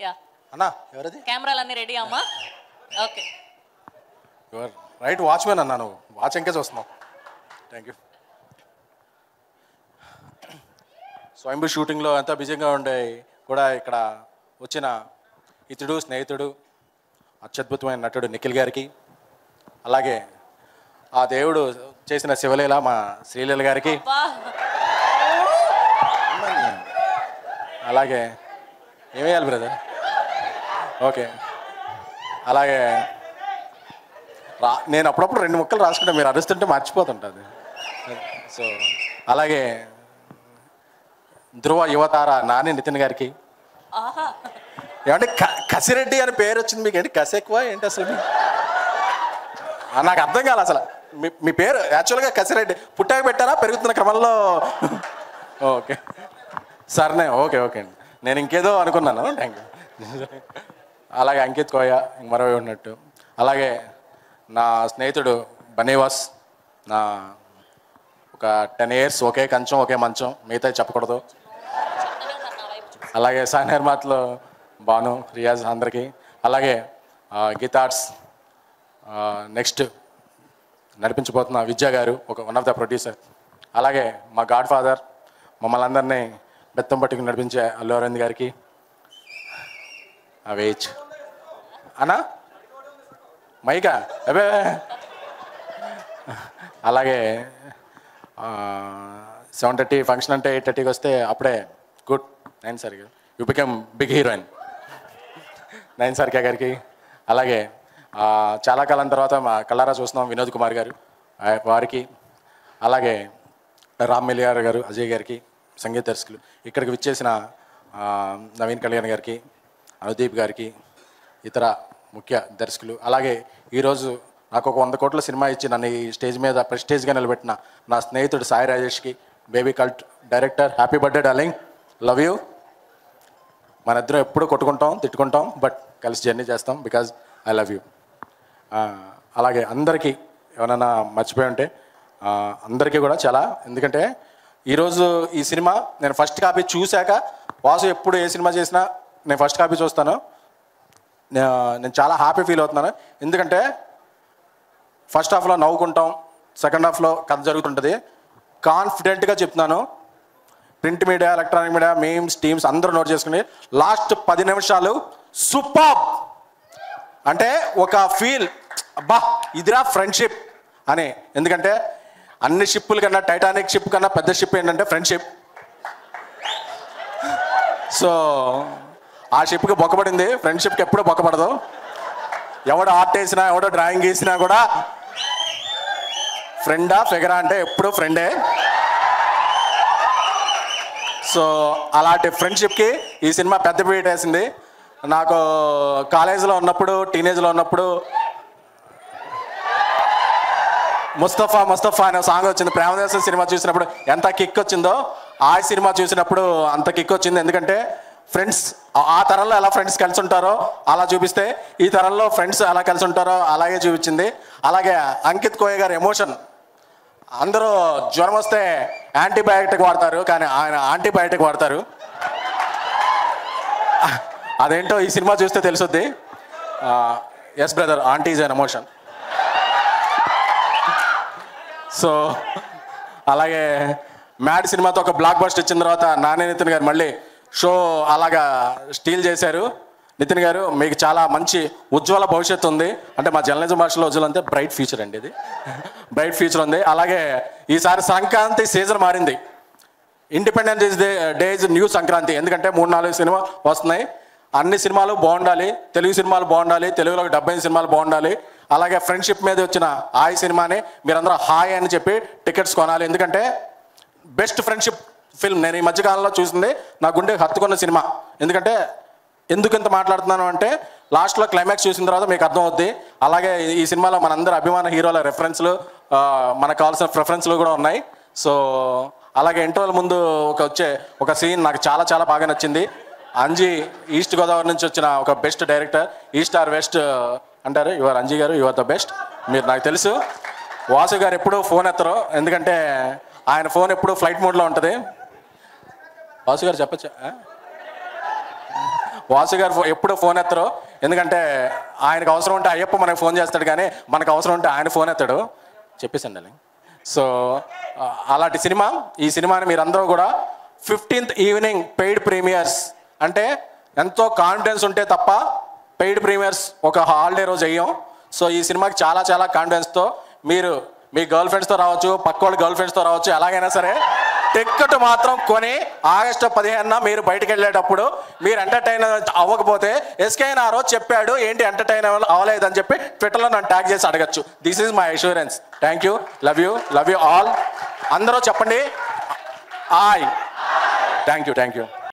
Yeah అన్నా ఎవరది? కెమెరాలన్నీ ready అమ్మా. ఓకే యువర్ రైట్ వాచ్మెన్ అన్నా, నువ్వు వాచ్ ఇంకే చూస్తున్నావు. Thank you. స్వయంభూ షూటింగ్లో అంతా బిజీగా ఉండే కూడా ఇక్కడ వచ్చిన ఇతడు స్నేహితుడు అత్యద్భుతమైన నటుడు నిఖిల్ గారికి, అలాగే ఆ దేవుడు చేసిన శివలీల మా శ్రీలీల గారికి, అలాగే ఏమేయాలి బ్రదర్? ఓకే, అలాగే నేను అప్పుడప్పుడు 2 ముక్కలు రాసుకుంటే మీరు అరుస్తుంటే మర్చిపోతుంటుంది. సో అలాగే ధ్రువ యువతార నాని నితిన్ గారికి, ఏమంటే కసిరెడ్డి అని పేరు వచ్చింది మీకు, ఏంటి కసి ఎక్కువ ఏంటి అసలు? నాకు అర్థం కాదు అసలు. మీ పేరు యాక్చువల్గా కసిరెడ్డి, పుట్టాక పెట్టారా పెరుగుతున్న క్రమంలో? ఓకే సరేనే, ఓకే ఓకే అండి, నేను ఇంకేదో అనుకున్నాను. Thank you. అలాగే అంకిత్ కోయ మరో ఉన్నట్టు, అలాగే నా స్నేహితుడు బనీవాస్, నా ఒక 10 years ఒకే కంచం ఒకే మంచం, మిగతా చెప్పకూడదు. అలాగే సానిర్మాత్లో బాను రియాజ్ అందరికీ, అలాగే గీతార్ట్స్ నెక్స్ట్ నడిపించబోతున్న విద్యా గారు, ఒక వన్ ఆఫ్ ద ప్రొడ్యూసర్, అలాగే మా గాడ్ ఫాదర్ మమ్మల్ని అందరినీ బెత్తం పట్టుకుని నడిపించే అల్లు అరవింద్ గారికి, అవేచ్ అన్నా మైకా అవే, అలాగే 7:30 ఫంక్షన్ అంటే 8:30కి వస్తే అప్పుడే good 9 sir you become big heroine 9 సార్కే గారికి, అలాగే చాలా కాలం తర్వాత మా కళ్ళారా చూస్తున్నాం వినోద్ కుమార్ గారు వారికి, అలాగే రామ్ మిలియార్ గారు అజయ్ గారికి సంగీత దర్శకులు, ఇక్కడికి విచ్చేసిన నవీన్ కళ్యాణ్ గారికి, అనుదీప్ గారికి, ఇతర ముఖ్య దర్శకులు, అలాగే ఈరోజు నాకు ఒక 100 కోట్ల సినిమా ఇచ్చి నన్ను ఈ స్టేజ్ మీద ప్రెస్టేజ్గా నిలబెట్టిన నా స్నేహితుడు సాయి రాజేష్కి, baby cult director, happy birthday darling, love you. మన ఇద్దరం ఎప్పుడు కొట్టుకుంటాం తిట్టుకుంటాం, బట్ కలిసి జర్నీ చేస్తాం బికాజ్ ఐ లవ్ యూ. అలాగే అందరికీ ఏమైనా మర్చిపోయి ఉంటే అందరికీ కూడా చాలా, ఎందుకంటే ఈరోజు ఈ సినిమా నేను ఫస్ట్ కాపీ చూశాక, వాసు ఎప్పుడు ఏ సినిమా చేసినా నేను ఫస్ట్ కాపీ చూస్తాను, నేను చాలా హ్యాపీ ఫీల్ అవుతున్నాను. ఎందుకంటే ఫస్ట్ హాఫ్లో నవ్వుకుంటాం, సెకండ్ హాఫ్లో కథ జరుగుతుంటుంది. కాన్ఫిడెంట్గా చెప్తున్నాను, print media electronic media memes teams అందరూ నోట్ చేసుకుని లాస్ట్ 10 నిమిషాలు సూపర్ అంటే ఒక ఫీల్, అబ్బా ఇదిరా ఫ్రెండ్షిప్ అని. ఎందుకంటే అన్ని షిప్పుల కన్నా టైటానిక్ షిప్ కన్నా పెద్ద షిప్ ఏంటంటే ఫ్రెండ్షిప్. సో ఆ షిప్కి బొక్కబడింది, ఫ్రెండ్షిప్కి ఎప్పుడూ బొక్కబడదు. ఎవడో ఆర్ట్ వేసినా ఎవడో డ్రాయింగ్ వేసినా కూడా ఫ్రెండా ఫిగరా అంటే ఎప్పుడూ ఫ్రెండే. సో అలాంటి ఫ్రెండ్షిప్కి ఈ సినిమా పెద్ద పీట వేసింది. నాకు కాలేజీలో ఉన్నప్పుడు టీనేజ్లో ఉన్నప్పుడు ముస్తఫా అనే సాంగ్ వచ్చింది. ప్రేమదేశం సినిమా చూసినప్పుడు ఎంత కిక్ వచ్చిందో ఆ సినిమా చూసినప్పుడు అంత కిక్ వచ్చింది. ఎందుకంటే ఫ్రెండ్స్ ఆ తరంలో ఎలా ఫ్రెండ్స్ కలిసి ఉంటారో అలా చూపిస్తే, ఈ తరంలో ఫ్రెండ్స్ ఎలా కలిసి ఉంటారో అలాగే చూపించింది. అలాగే అంకిత్ కోయ గారి ఎమోషన్, అందరూ జ్వరం వస్తే యాంటీబయాటిక్ వాడతారు, కానీ ఆయన యాంటీబయాటిక్ వాడతారు. అదేంటో ఈ సినిమా చూస్తే తెలుసుద్ది. Yes brother, aunty is an emotion. So అలాగే మ్యాడ్ సినిమాతో ఒక బ్లాక్ బస్టర్ ఇచ్చిన తర్వాత నాని నితిన్ గారు మళ్ళీ షో అలాగా స్టీల్ చేశారు. నితిన్ గారు మీకు చాలా మంచి ఉజ్వల భవిష్యత్తు ఉంది, అంటే మా జర్నలిజం భాషలో ఉజ్వలం అంటే బ్రైట్ ఫ్యూచర్ అండి, ఇది బ్రైట్ ఫ్యూచర్ ఉంది. అలాగే ఈసారి సంక్రాంతి సీజన్ మారింది, independence day is new Sankranti. ఎందుకంటే 3-4 సినిమా వస్తున్నాయి, అన్ని సినిమాలు బాగుండాలి, తెలుగు సినిమాలు బాగుండాలి, తెలుగులో 75 సినిమాలు బాగుండాలి. అలాగే ఫ్రెండ్షిప్ మీద వచ్చిన హాయ్ సినిమాని మీరందరూ హాయ్ అని చెప్పి టికెట్స్ కొనాలి. ఎందుకంటే బెస్ట్ ఫ్రెండ్షిప్ ఫిల్మ్ నేను ఈ మధ్యకాలంలో చూసింది, నా గుండెకి హత్తుకున్న సినిమా. ఎందుకంటే ఎందుకు ఇంత మాట్లాడుతున్నాను అంటే లాస్ట్లో క్లైమాక్స్ చూసిన తర్వాత మీకు అర్థం అవుద్ది. అలాగే ఈ సినిమాలో మనందరి అభిమాన హీరోల రెఫరెన్స్లు, మనకు కావాల్సిన ప్రిఫరెన్స్లు కూడా ఉన్నాయి. సో అలాగే ఇంటర్వెల్ ముందు వచ్చే ఒక సీన్ నాకు చాలా చాలా బాగా నచ్చింది. అంజీ ఈస్ట్ గోదావరి నుంచి వచ్చిన ఒక best director, east or west అంటారు, యువర్ అంజీ గారు, యువర్ ద బెస్ట్. మీరు నాకు తెలుసు, వాసు గారు ఎప్పుడూ ఫోన్ ఎత్తరు, ఎందుకంటే ఆయన ఫోన్ ఎప్పుడు ఫ్లైట్ మోడ్లో ఉంటుంది. వాసు గారు చెప్పచ్చా? వాసు గారు ఎప్పుడు ఫోన్ ఎత్తరు, ఎందుకంటే ఆయనకు అవసరం ఉంటే అయ్యప్ప మనకు ఫోన్ చేస్తాడు, కానీ మనకు అవసరం ఉంటే ఆయన ఫోన్ ఎత్తాడు. చెప్పేసండి అలా. సో అలాంటి సినిమా, ఈ సినిమాని మీరందరూ కూడా 15th ఈవినింగ్ పెయిడ్ ప్రీమియర్స్, అంటే ఎంతో కాన్ఫిడెన్స్ ఉంటే తప్ప పెయిడ్ ప్రీమియర్స్ ఒక హాలిడే రోజు అయ్యాం. సో ఈ సినిమాకి చాలా చాలా కాన్ఫిడెన్స్తో మీరు మీ గర్ల్ ఫ్రెండ్స్తో రావచ్చు, పక్క వాళ్ళ గర్ల్ ఫ్రెండ్స్తో రావచ్చు, ఎలాగైనా సరే టికెట్ మాత్రం కొని ఆగస్టు 15న మీరు బయటకు వెళ్ళేటప్పుడు మీరు ఎంటర్టైన్ అవ్వకపోతే ఎస్కేఎన్ ఆ రోజు చెప్పాడు ఏంటి ఎంటర్టైన్ అవ్వలేదని చెప్పి ట్విట్టర్లో నన్ను ట్యాగ్ చేసి అడగచ్చు. This is my assurance. Thank you, love you all. అందరూ చెప్పండి ఆయ్. Thank you.